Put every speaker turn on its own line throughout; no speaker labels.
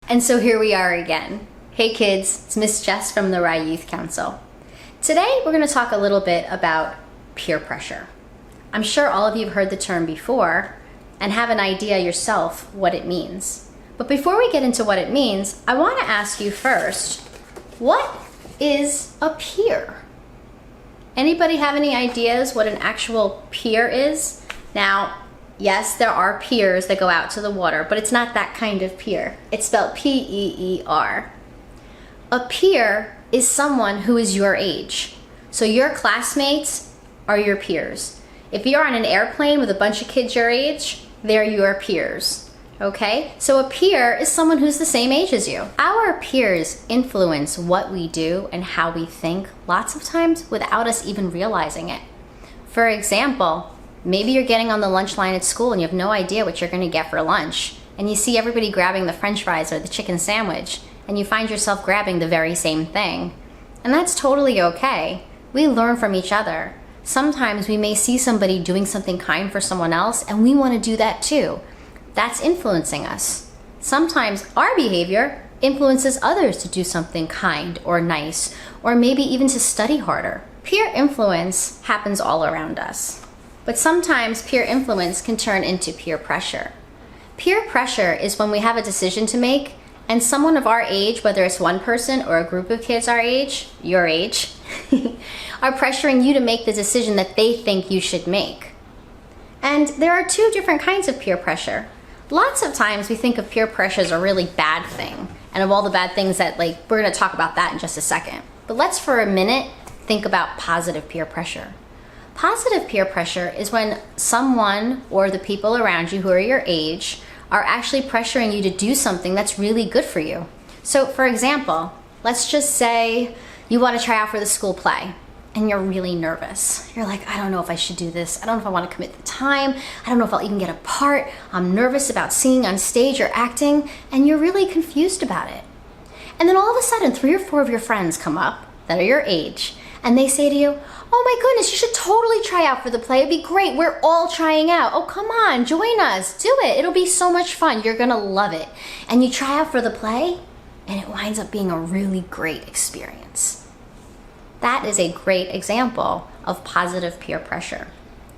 And so here we are again. Hey kids, it's Miss Jess from the Rye Youth Council. Today we're going to talk a little bit about peer pressure. I'm sure all of you have heard the term before and have an idea yourself what it means. But before we get into what it means, I want to ask you first, what is a peer? Anybody have any ideas what an actual peer is? Now, yes, there are piers that go out to the water, but it's not that kind of peer. It's spelled P-E-E-R. A peer is someone who is your age. So your classmates are your peers. If you're on an airplane with a bunch of kids your age, they're your peers. Okay? So a peer is someone who's the same age as you. Our peers influence what we do and how we think lots of times without us even realizing it. For example, maybe you're getting on the lunch line at school and you have no idea what you're going to get for lunch. And you see everybody grabbing the french fries or the chicken sandwich, and you find yourself grabbing the very same thing. And that's totally okay. We learn from each other. Sometimes we may see somebody doing something kind for someone else, and we want to do that too. That's influencing us. Sometimes our behavior influences others to do something kind or nice, or maybe even to study harder. Peer influence happens all around us. But sometimes peer influence can turn into peer pressure. Peer pressure is when we have a decision to make and someone of our age, whether it's one person or a group of kids our age, your age, are pressuring you to make the decision that they think you should make. And there are two different kinds of peer pressure. Lots of times we think of peer pressure as a really bad thing, and of all the bad things that, we're going to talk about that in just a second. But let's for a minute think about positive peer pressure. Positive peer pressure is when someone or the people around you who are your age are actually pressuring you to do something that's really good for you. So for example, let's just say you want to try out for the school play and you're really nervous. You're like, I don't know if I should do this. I don't know if I want to commit the time. I don't know if I'll even get a part. I'm nervous about singing on stage or acting, and you're really confused about it. And then all of a sudden 3 or 4 of your friends come up that are your age and they say to you, oh my goodness, you should totally try out for the play. It'd be great. We're all trying out. Oh, come on, join us. Do it. It'll be so much fun. You're going to love it. And you try out for the play, and it winds up being a really great experience. That is a great example of positive peer pressure.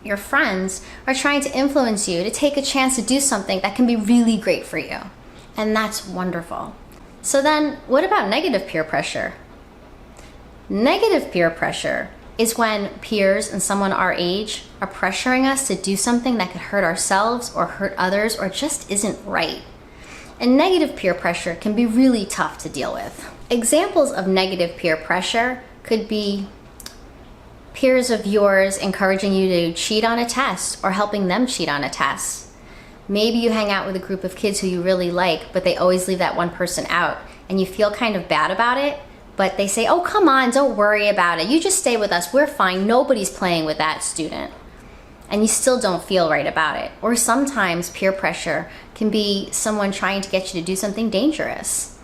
Your friends are trying to influence you to take a chance to do something that can be really great for you. And that's wonderful. So then, what about negative peer pressure? Negative peer pressure is when peers and someone our age are pressuring us to do something that could hurt ourselves or hurt others or just isn't right. And negative peer pressure can be really tough to deal with. Examples of negative peer pressure could be peers of yours encouraging you to cheat on a test or helping them cheat on a test. Maybe you hang out with a group of kids who you really like, but they always leave that one person out, and you feel kind of bad about it. But they say, oh, come on, don't worry about it. You just stay with us. We're fine. Nobody's playing with that student. And you still don't feel right about it. Or sometimes peer pressure can be someone trying to get you to do something dangerous.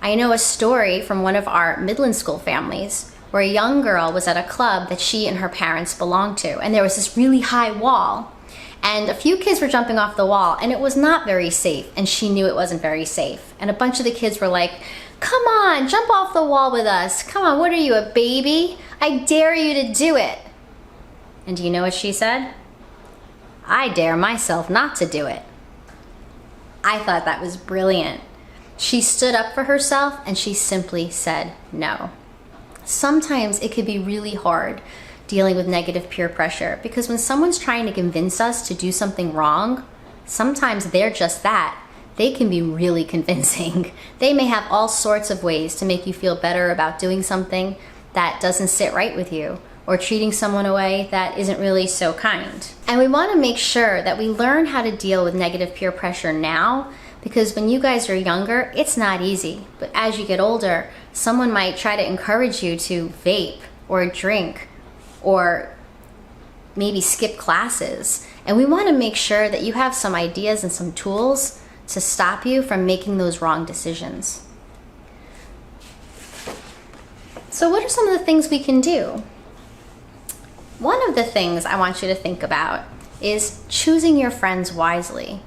I know a story from one of our Midland school families where a young girl was at a club that she and her parents belonged to. And there was this really high wall. And a few kids were jumping off the wall, and it was not very safe. And she knew it wasn't very safe. And a bunch of the kids were like, come on, jump off the wall with us. Come on, what are you, a baby? I dare you to do it. And do you know what she said? I dare myself not to do it. I thought that was brilliant. She stood up for herself and she simply said no. Sometimes it could be really hard dealing with negative peer pressure because when someone's trying to convince us to do something wrong, sometimes they're just that. They can be really convincing. They may have all sorts of ways to make you feel better about doing something that doesn't sit right with you or treating someone a way that isn't really so kind. And we want to make sure that we learn how to deal with negative peer pressure now, because when you guys are younger, it's not easy. But as you get older, someone might try to encourage you to vape or drink or maybe skip classes. And we want to make sure that you have some ideas and some tools to stop you from making those wrong decisions. So what are some of the things we can do? One of the things I want you to think about is choosing your friends wisely.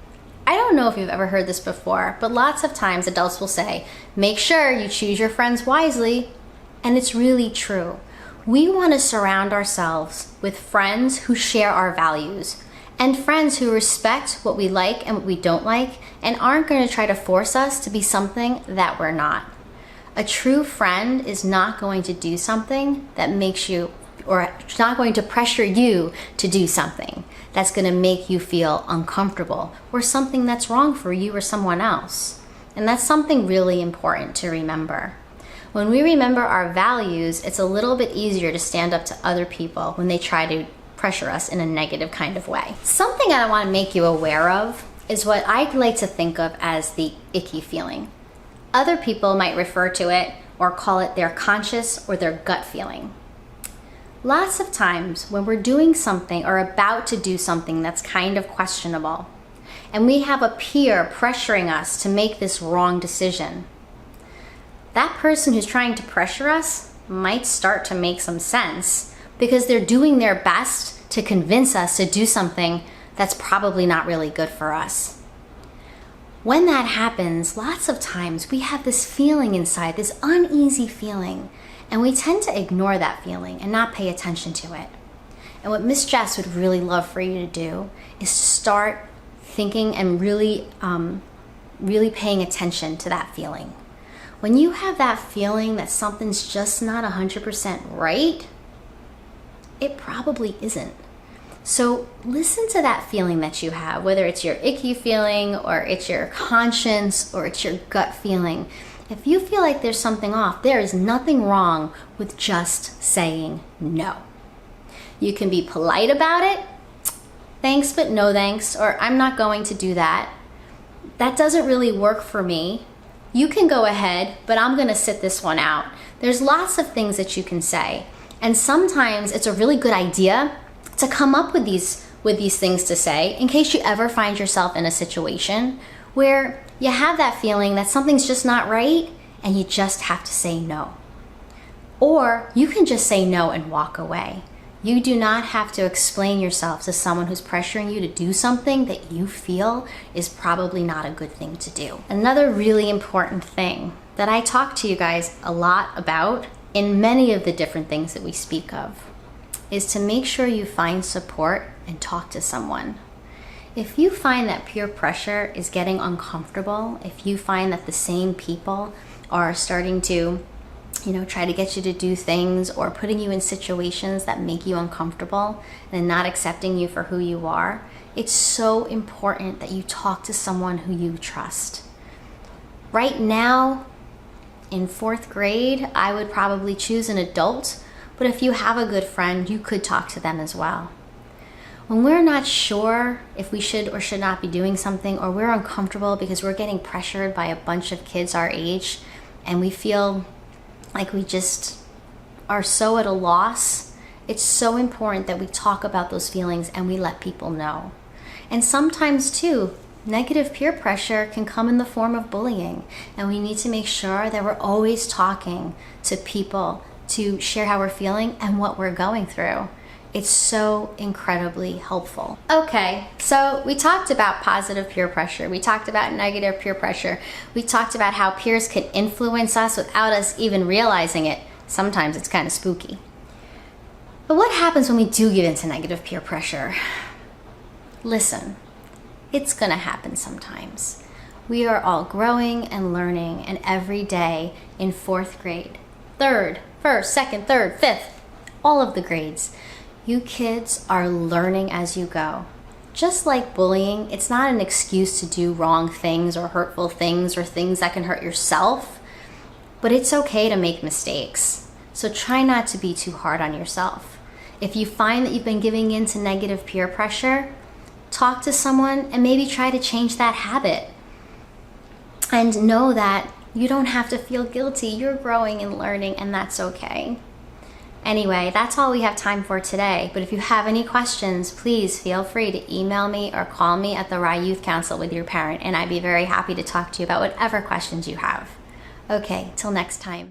I don't know if you've ever heard this before, but lots of times adults will say, make sure you choose your friends wisely. And it's really true. We want to surround ourselves with friends who share our values and friends who respect what we like and what we don't like and aren't going to try to force us to be something that we're not. A true friend is not going to do something that makes you, or not going to pressure you to do something that's going to make you feel uncomfortable or something that's wrong for you or someone else. And that's something really important to remember. When we remember our values, it's a little bit easier to stand up to other people when they try to pressure us in a negative kind of way. Something I want to make you aware of is what I like to think of as the icky feeling. Other people might refer to it or call it their conscious or their gut feeling. Lots of times when we're doing something or about to do something that's kind of questionable, and we have a peer pressuring us to make this wrong decision, that person who's trying to pressure us might start to make some sense because they're doing their best to convince us to do something that's probably not really good for us. When that happens, lots of times we have this feeling inside, this uneasy feeling, and we tend to ignore that feeling and not pay attention to it. And what Miss Jess would really love for you to do is to start thinking and really paying attention to that feeling. When you have that feeling that something's just not 100% right, it probably isn't. So listen to that feeling that you have, whether it's your icky feeling or it's your conscience or it's your gut feeling. If you feel like there's something off, there is nothing wrong with just saying no. You can be polite about it, thanks but no thanks, or I'm not going to do that. That doesn't really work for me. You can go ahead, but I'm going to sit this one out. There's lots of things that you can say. And sometimes it's a really good idea to come up with these things to say in case you ever find yourself in a situation where you have that feeling that something's just not right and you just have to say no. Or you can just say no and walk away. You do not have to explain yourself to someone who's pressuring you to do something that you feel is probably not a good thing to do. Another really important thing that I talk to you guys a lot about in many of the different things that we speak of is to make sure you find support and talk to someone. If you find that peer pressure is getting uncomfortable, if you find that the same people are starting to try to get you to do things or putting you in situations that make you uncomfortable and not accepting you for who you are, it's so important that you talk to someone who you trust. Right now, in 4th grade, I would probably choose an adult, but if you have a good friend, you could talk to them as well. When we're not sure if we should or should not be doing something, or we're uncomfortable because we're getting pressured by a bunch of kids our age, and we feel like we just are so at a loss, it's so important that we talk about those feelings and we let people know. And sometimes too, negative peer pressure can come in the form of bullying, and we need to make sure that we're always talking to people to share how we're feeling and what we're going through. It's so incredibly helpful. Okay, so we talked about positive peer pressure. We talked about negative peer pressure. We talked about how peers can influence us without us even realizing it. Sometimes it's kind of spooky. But what happens when we do get into negative peer pressure? Listen, it's gonna happen sometimes. We are all growing and learning, and every day in 4th grade, 3rd, 1st, 2nd, 3rd, 5th, all of the grades, you kids are learning as you go. Just like bullying, it's not an excuse to do wrong things or hurtful things or things that can hurt yourself, but it's okay to make mistakes. So try not to be too hard on yourself. If you find that you've been giving in to negative peer pressure, talk to someone and maybe try to change that habit. And know that you don't have to feel guilty. You're growing and learning, and that's okay. Anyway, that's all we have time for today. But if you have any questions, please feel free to email me or call me at the Rye Youth Council with your parent, and I'd be very happy to talk to you about whatever questions you have. Okay, till next time.